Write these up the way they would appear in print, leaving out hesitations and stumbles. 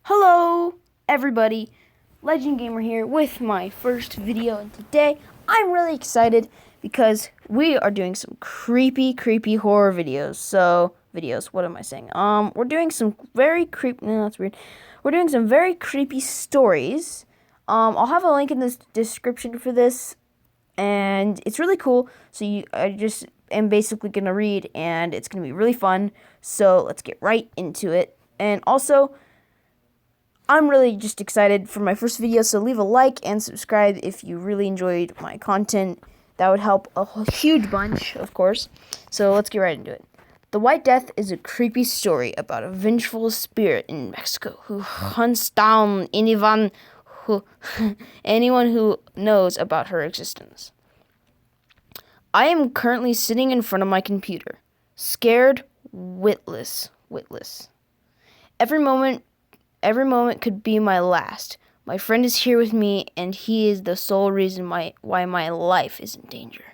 Hello, everybody. Legend Gamer here with my first video, and today I'm really excited because we are doing some creepy horror videos. What am I saying? We're doing some very creepy. No, that's weird. We're doing some very creepy stories. I'll have a link in the description for this, and it's really cool. I just am basically gonna read, and it's gonna be really fun. So let's get right into it. And also, I'm really just excited for my first video, so leave a like and subscribe if you really enjoyed my content. That would help a huge bunch, of course. So let's get right into it. The White Death is a creepy story about a vengeful spirit in Mexico who hunts down anyone who knows about her existence. I am currently sitting in front of my computer, scared, witless. Every moment could be my last. My friend is here with me, and he is the sole reason why my life is in danger.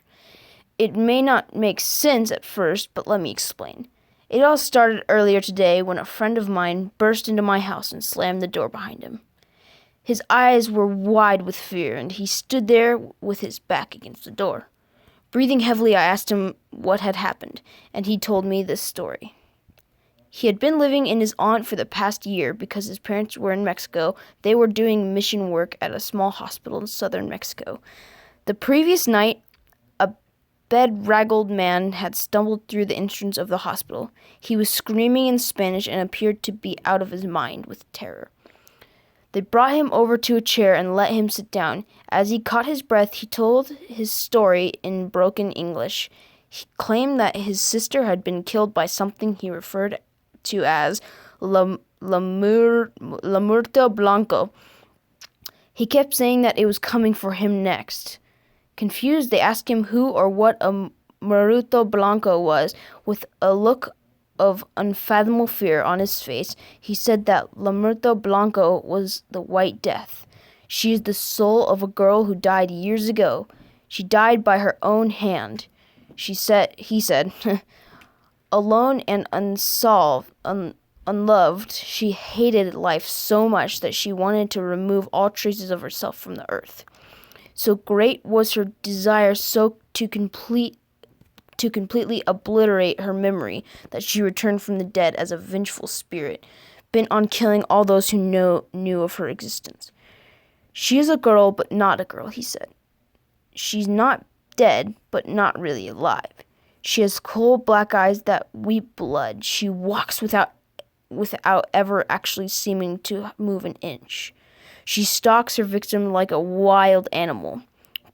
It may not make sense at first, but let me explain. It all started earlier today when a friend of mine burst into my house and slammed the door behind him. His eyes were wide with fear, and he stood there with his back against the door. Breathing heavily, I asked him what had happened, and he told me this story. He had been living in his aunt for the past year because his parents were in Mexico. They were doing mission work at a small hospital in southern Mexico. The previous night, a bedraggled man had stumbled through the entrance of the hospital. He was screaming in Spanish and appeared to be out of his mind with terror. They brought him over to a chair and let him sit down. As he caught his breath, he told his story in broken English. He claimed that his sister had been killed by something he referred to as La Muerto Blanco. He kept saying that it was coming for him next. Confused, they asked him who or what a Muerto Blanco was. With a look of unfathomable fear on his face, he said that La Muerto Blanco was the White Death. She is the soul of a girl who died years ago. She died by her own hand. He said, alone and unloved, she hated life so much that she wanted to remove all traces of herself from the earth. So great was her desire to completely obliterate her memory that she returned from the dead as a vengeful spirit, bent on killing all those who knew of her existence. She is a girl, but not a girl, he said. She's not dead, but not really alive. She has cold black eyes that weep blood. She walks without ever actually seeming to move an inch. She stalks her victim like a wild animal,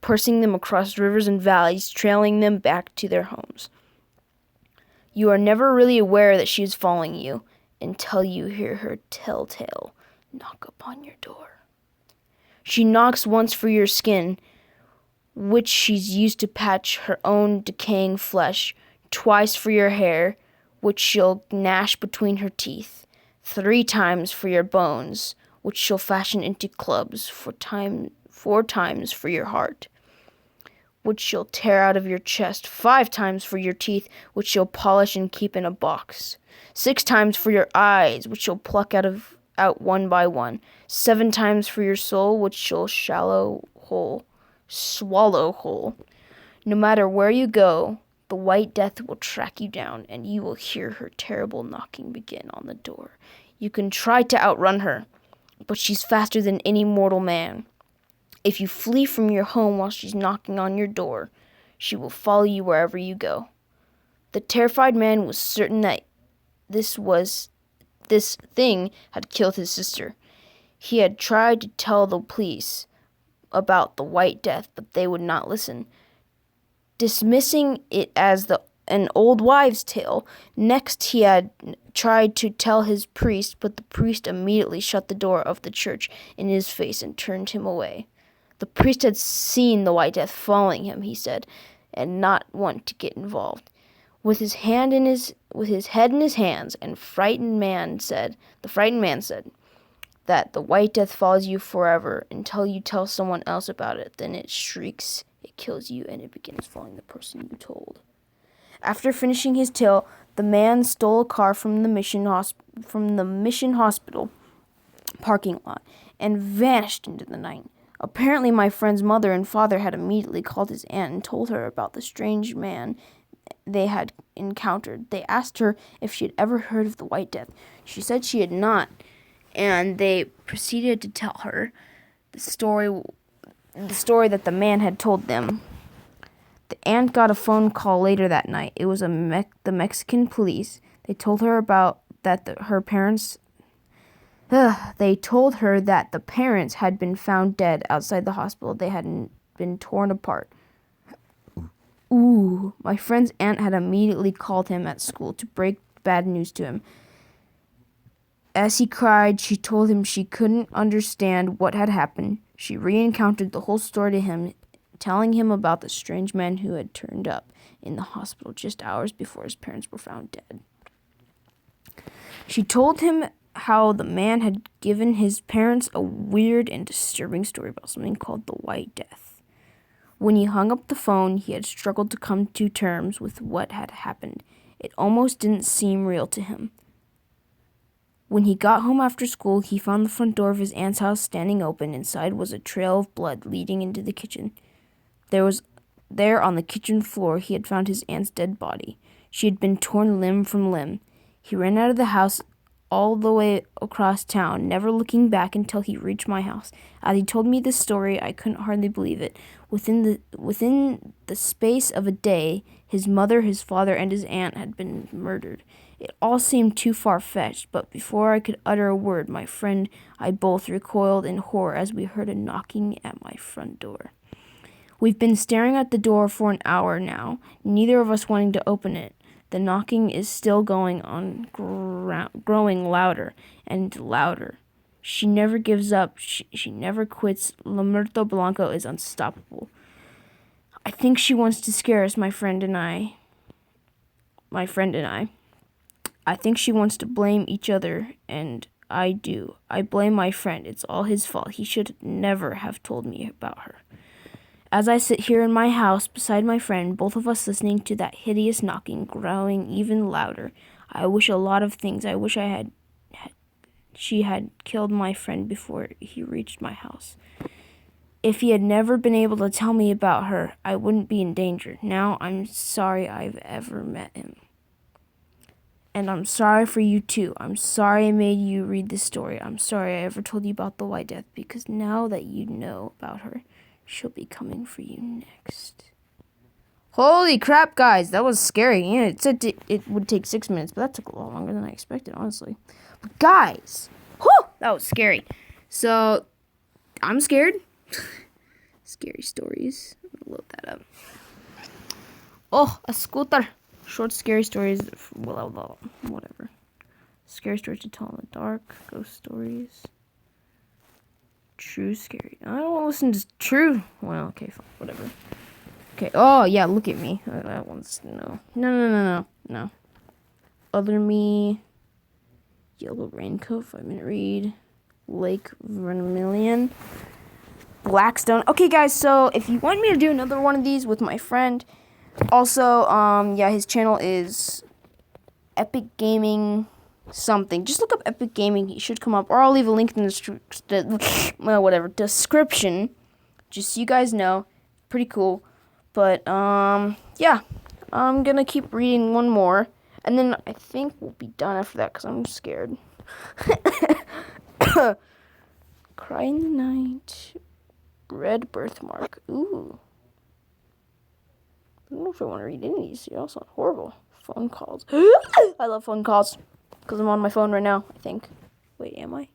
pursuing them across rivers and valleys, trailing them back to their homes. You are never really aware that she is following you until you hear her telltale knock upon your door. She knocks once for your skin, which she's used to patch her own decaying flesh, twice for your hair, which she'll gnash between her teeth, 3 times for your bones, which she'll fashion into clubs, 4 times for your heart, which she'll tear out of your chest, 5 times for your teeth, which she'll polish and keep in a box, 6 times for your eyes, which she'll pluck out one by one, 7 times for your soul, which she'll swallow whole. No matter where you go, the White Death will track you down, and you will hear her terrible knocking begin on the door. You can try to outrun her, but she's faster than any mortal man. If you flee from your home while she's knocking on your door, she will follow you wherever you go. The terrified man was certain that this thing had killed his sister. He had tried to tell the police about the White Death, but they would not listen. Dismissing it as an old wives' tale, next he had tried to tell his priest, but the priest immediately shut the door of the church in his face and turned him away. The priest had seen the White Death following him, he said, and not want to get involved. With his head in his hands, and the frightened man said that the White Death follows you forever until you tell someone else about it. Then it shrieks, it kills you, and it begins following the person you told. After finishing his tale, the man stole a car from the mission hospital parking lot and vanished into the night. Apparently, my friend's mother and father had immediately called his aunt and told her about the strange man they had encountered. They asked her if she had ever heard of the White Death. She said she had not, and they proceeded to tell her the story that the man had told them. The aunt got a phone call later that night. It was the Mexican police. They told her her parents. They told her that the parents had been found dead outside the hospital. They had been torn apart. Ooh, my friend's aunt had immediately called him at school to break bad news to him. As he cried, she told him she couldn't understand what had happened. She re-encountered the whole story to him, telling him about the strange man who had turned up in the hospital just hours before his parents were found dead. She told him how the man had given his parents a weird and disturbing story about something called the White Death. When he hung up the phone, he had struggled to come to terms with what had happened. It almost didn't seem real to him. When he got home after school, he found the front door of his aunt's house standing open. Inside was a trail of blood leading into the kitchen. There on the kitchen floor, he had found his aunt's dead body. She had been torn limb from limb. He ran out of the house all the way across town, never looking back until he reached my house. As he told me this story, I couldn't hardly believe it. Within the space of a day, his mother, his father, and his aunt had been murdered. It all seemed too far-fetched, but before I could utter a word, my friend I both recoiled in horror as we heard a knocking at my front door. We've been staring at the door for an hour now, neither of us wanting to open it. The knocking is still going on, growing louder and louder. She never gives up. She never quits. La Muerto Blanco is unstoppable. I think she wants to scare us, my friend and I. I think she wants to blame each other, and I do. I blame my friend. It's all his fault. He should never have told me about her. As I sit here in my house beside my friend, both of us listening to that hideous knocking, growing even louder, I wish a lot of things. I wish she had killed my friend before he reached my house. If he had never been able to tell me about her, I wouldn't be in danger. Now I'm sorry I've ever met him. And I'm sorry for you too. I'm sorry I made you read this story. I'm sorry I ever told you about the White Death, because now that you know about her, she'll be coming for you next. Holy crap, guys. That was scary. Yeah, it said it would take 6 minutes, but that took a lot longer than I expected, honestly. But guys, whew, that was scary. So, I'm scared. Scary stories. I'm gonna load that up. Oh, a scooter. Short scary stories. Well, whatever. Scary stories to tell in the dark. Ghost stories. True scary. I don't want to listen to true. Well, okay, fine, whatever. Okay. Oh yeah, look at me. That one's no. Other me. Yellow raincoat. 5-minute read. Lake Vermilion. Blackstone. Okay, guys. So if you want me to do another one of these with my friend, also, yeah, his channel is Epic Gaming something. Just look up Epic Gaming. He should come up, or I'll leave a link in the description. Just so you guys know, pretty cool. But yeah, I'm gonna keep reading one more, and then I think we'll be done after that because I'm scared. Cry in the Night. Red Birthmark. Ooh. I don't know if I want to read any of these. They all sound horrible. Phone calls. I love phone calls because I'm on my phone right now, I think. Wait, am I?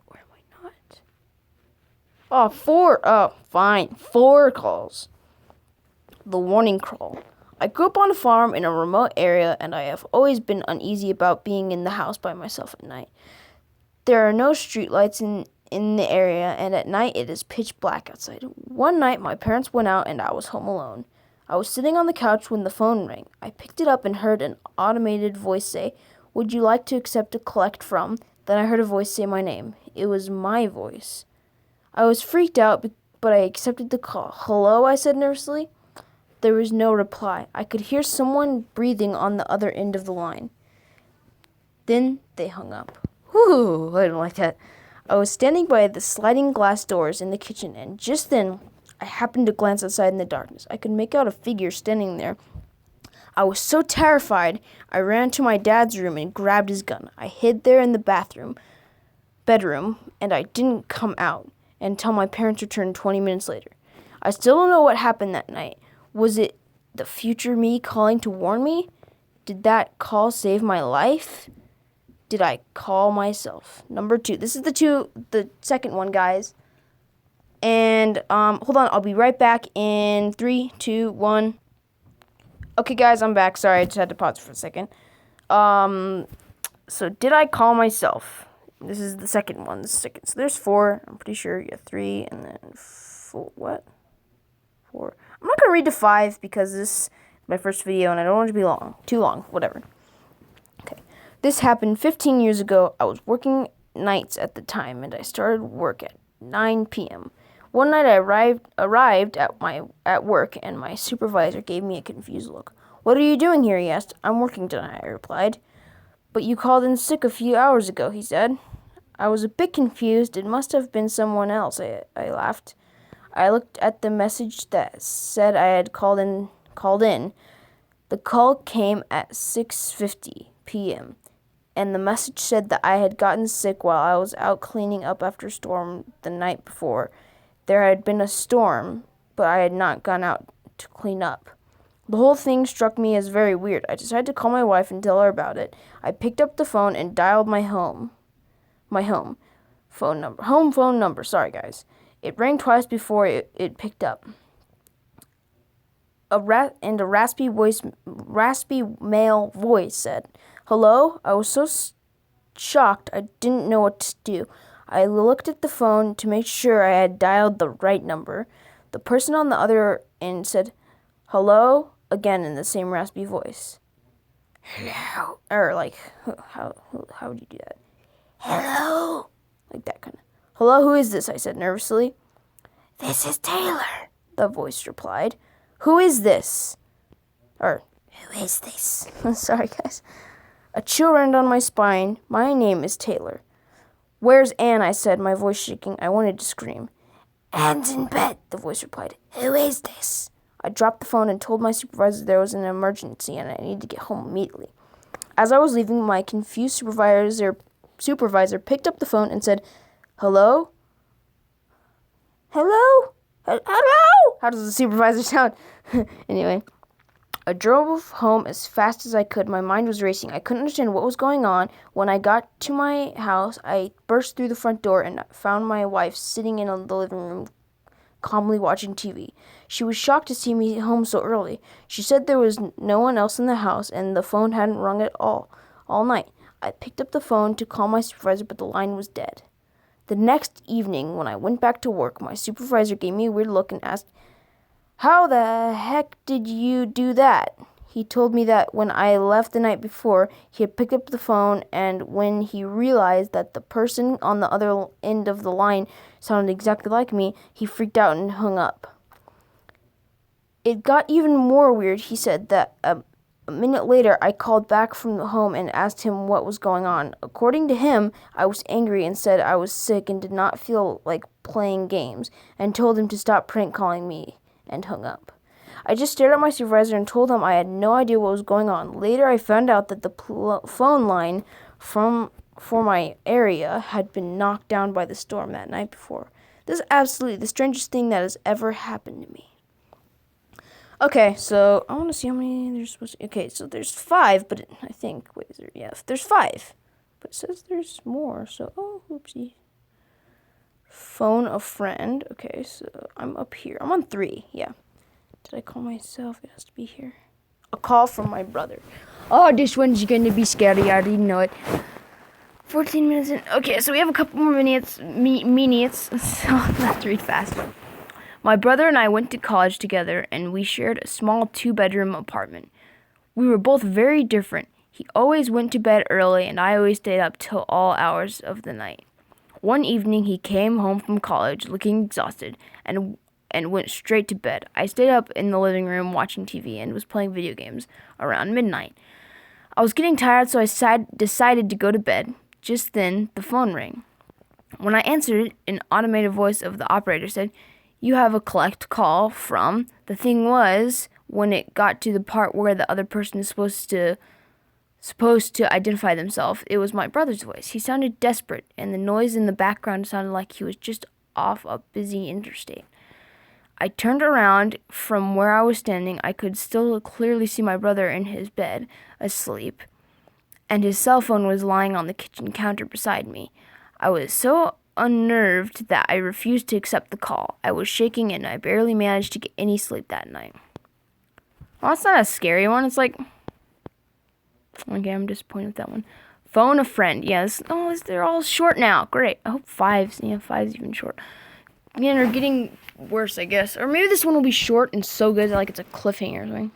Or am I not? Oh, 4. Oh, fine. 4 calls. The Warning Call. I grew up on a farm in a remote area, and I have always been uneasy about being in the house by myself at night. There are no streetlights in the area, and at night it is pitch black outside. One night my parents went out and I was home alone. I was sitting on the couch when the phone rang. I picked it up and heard an automated voice say, "Would you like to accept a collect from?" Then I heard a voice say my name. It was my voice. I was freaked out, but I accepted the call. "Hello?" I said nervously. There was no reply. I could hear someone breathing on the other end of the line. Then they hung up. Whew, I don't like that. I was standing by the sliding glass doors in the kitchen, and just then I happened to glance outside in the darkness. I could make out a figure standing there. I was so terrified, I ran to my dad's room and grabbed his gun. I hid there in the bedroom, and I didn't come out until my parents returned 20 minutes later. I still don't know what happened that night. Was it the future me calling to warn me? Did that call save my life? Did I call myself? Number 2. This is the second one, guys. And hold on, I'll be right back in 3, 2, 1. Okay, guys, I'm back. Sorry, I just had to pause for a second. So did I call myself? This is the second one. So there's 4. I'm pretty sure. Yeah, 3 and then 4. What? 4. I'm not gonna read to 5 because this is my first video and I don't want it to be too long. Whatever. Okay. This happened 15 years ago. I was working nights at the time, and I started work at 9 p.m. One night I arrived at work, and my supervisor gave me a confused look. "What are you doing here?" he asked. "I'm working tonight," I replied. "But you called in sick a few hours ago," he said. I was a bit confused. It must have been someone else. I laughed. I looked at the message that said I had called in. The call came at 6:50 p.m. and the message said that I had gotten sick while I was out cleaning up after a storm the night before. There had been a storm, but I had not gone out to clean up. The whole thing struck me as very weird. I decided to call my wife and tell her about it. I picked up the phone and dialed my home phone number. Sorry, guys. It rang twice before it picked up. A raspy male voice said, "Hello?" I was so shocked I didn't know what to do. I looked at the phone to make sure I had dialed the right number. The person on the other end said, "Hello?" again in the same raspy voice. "Hello?" Or like, how would you do that? "Hello?" Like that kind of. "Hello, who is this?" I said nervously. "This is Taylor," the voice replied. "Who is this?" Or, "Who is this?" Sorry, guys. A chill ran down my spine. "My name is Taylor." "Where's Anne?" I said, my voice shaking. I wanted to scream. "Anne's in bed," the voice replied. "Who is this?" I dropped the phone and told my supervisor there was an emergency and I needed to get home immediately. As I was leaving, my confused supervisor picked up the phone and said, "Hello? Hello? Hello?" How does the supervisor sound? Anyway, I drove home as fast as I could. My mind was racing. I couldn't understand what was going on. When I got to my house, I burst through the front door and found my wife sitting in the living room, calmly watching TV. She was shocked to see me home so early. She said there was no one else in the house and the phone hadn't rung at all night. I picked up the phone to call my supervisor, but the line was dead. The next evening, when I went back to work, my supervisor gave me a weird look and asked, "How the heck did you do that?" He told me that when I left the night before, he had picked up the phone, and when he realized that the person on the other end of the line sounded exactly like me, he freaked out and hung up. It got even more weird. He said that a minute later, I called back from home and asked him what was going on. According to him, I was angry and said I was sick and did not feel like playing games, and told him to stop prank calling me, and hung up. I just stared at my supervisor and told him I had no idea what was going on. Later, I found out that the phone line for my area had been knocked down by the storm that night before. This is absolutely the strangest thing that has ever happened to me. Okay, so I want to see how many there's supposed to. Okay, so there's 5, but I think there's 5, but it says there's more. So oopsie. Phone a friend. Okay, so I'm up here. I'm on 3. Yeah. Did I call myself? It has to be here. A call from my brother. Oh, this one's gonna be scary. I already know it. 14 minutes in. Okay, so we have a couple more minutes. So let's read fast. My brother and I went to college together, and we shared a small 2-bedroom apartment. We were both very different. He always went to bed early, and I always stayed up till all hours of the night. One evening, he came home from college looking exhausted and went straight to bed. I stayed up in the living room watching TV and was playing video games around midnight. I was getting tired, so I decided to go to bed. Just then, the phone rang. When I answered, an automated voice of the operator said, "You have a collect call from." The thing was, when it got to the part where the other person is supposed to identify themselves, it was my brother's voice. He sounded desperate, and the noise in the background sounded like he was just off a busy interstate. I turned around. From where I was standing, I could still clearly see my brother in his bed, asleep, and his cell phone was lying on the kitchen counter beside me. I was so unnerved that I refused to accept the call. I was shaking, and I barely managed to get any sleep that night. Well, that's not a scary one. It's like, okay, I'm disappointed with that one. Phone a friend. Yes. Oh, they're all short now. Great. I hope five's even short. Yeah, they're getting worse, I guess. Or maybe this one will be short and so good that, like, it's a cliffhanger or something.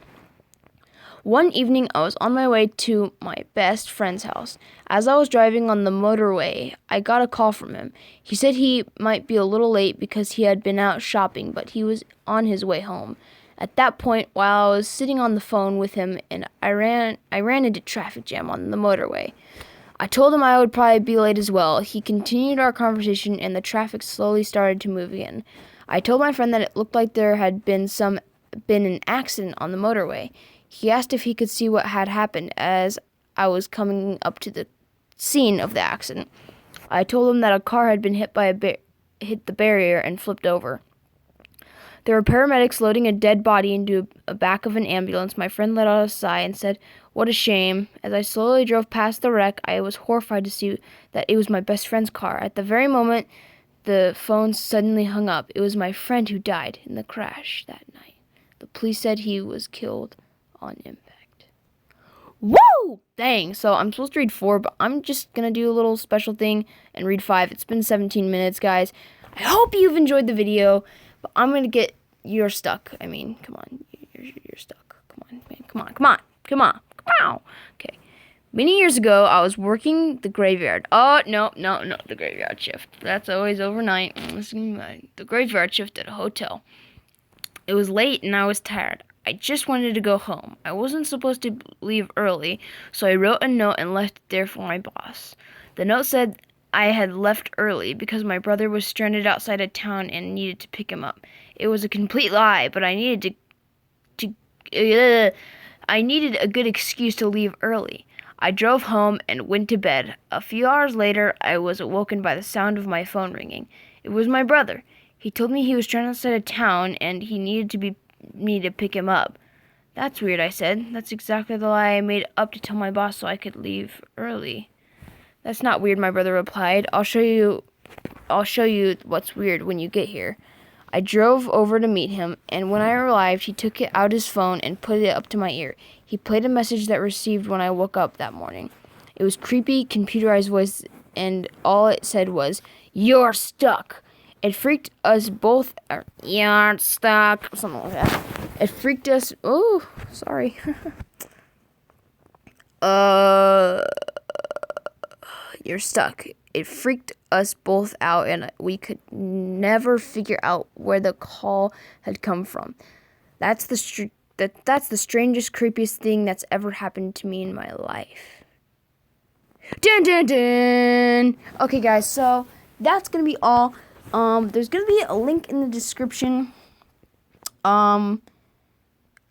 One evening, I was on my way to my best friend's house. As I was driving on the motorway, I got a call from him. He said he might be a little late because he had been out shopping, but he was on his way home. At that point, while I was sitting on the phone with him, and I ran into traffic jam on the motorway. I told him I would probably be late as well. He continued our conversation, and the traffic slowly started to move again. I told my friend that it looked like there had been an accident on the motorway. He asked if he could see what had happened as I was coming up to the scene of the accident. I told him that a car had been hit the barrier and flipped over. There were paramedics loading a dead body into a back of an ambulance. My friend let out a sigh and said, "What a shame." As I slowly drove past the wreck, I was horrified to see that it was my best friend's car. At the very moment the phone suddenly hung up, it was my friend who died in the crash that night. The police said he was killed on impact. Woo! Dang. So I'm supposed to read 4, but I'm just going to do a little special thing and read 5. It's been 17 minutes, guys. I hope you've enjoyed the video, but I'm going to get... You're stuck. I mean, come on. You're stuck. Come on, man. Come on. Okay. Many years ago, I was working the graveyard. Oh, no. The graveyard shift. That's always overnight. The graveyard shift at a hotel. It was late and I was tired. I just wanted to go home. I wasn't supposed to leave early, so I wrote a note and left it there for my boss. The note said I had left early because my brother was stranded outside of town and needed to pick him up. It was a complete lie, but I needed a good excuse to leave early. I drove home and went to bed. A few hours later, I was awoken by the sound of my phone ringing. It was my brother. He told me he was stranded outside of town and he needed me to pick him up. That's weird, I said. That's exactly the lie I made up to tell my boss so I could leave early. That's not weird, my brother replied. I'll show you what's weird when you get here. I drove over to meet him, and when I arrived, he took it out his phone and put it up to my ear. He played a message that received when I woke up that morning. It was creepy, computerized voice, and all it said was, "You're stuck." It freaked us both out. "You're stuck," something like that. It freaked us. Oh, sorry. You're stuck. It freaked us both out, and we could never figure out where the call had come from. That's the strangest, creepiest thing that's ever happened to me in my life. Dun dun dun. Okay, guys, so that's gonna be all. There's gonna be a link in the description. And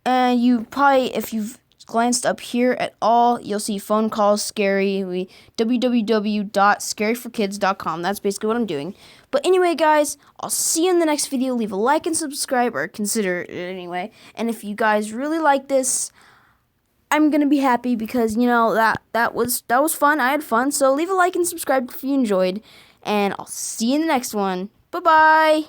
you probably, if you've glanced up here at all, you'll see phone calls, scary, www.scaryforkids.com. That's basically what I'm doing. But anyway, guys, I'll see you in the next video. Leave a like and subscribe, or consider it anyway. And if you guys really like this, I'm gonna be happy because, you know, that was fun. I had fun. So leave a like and subscribe if you enjoyed, and I'll see you in the next one. Bye-bye.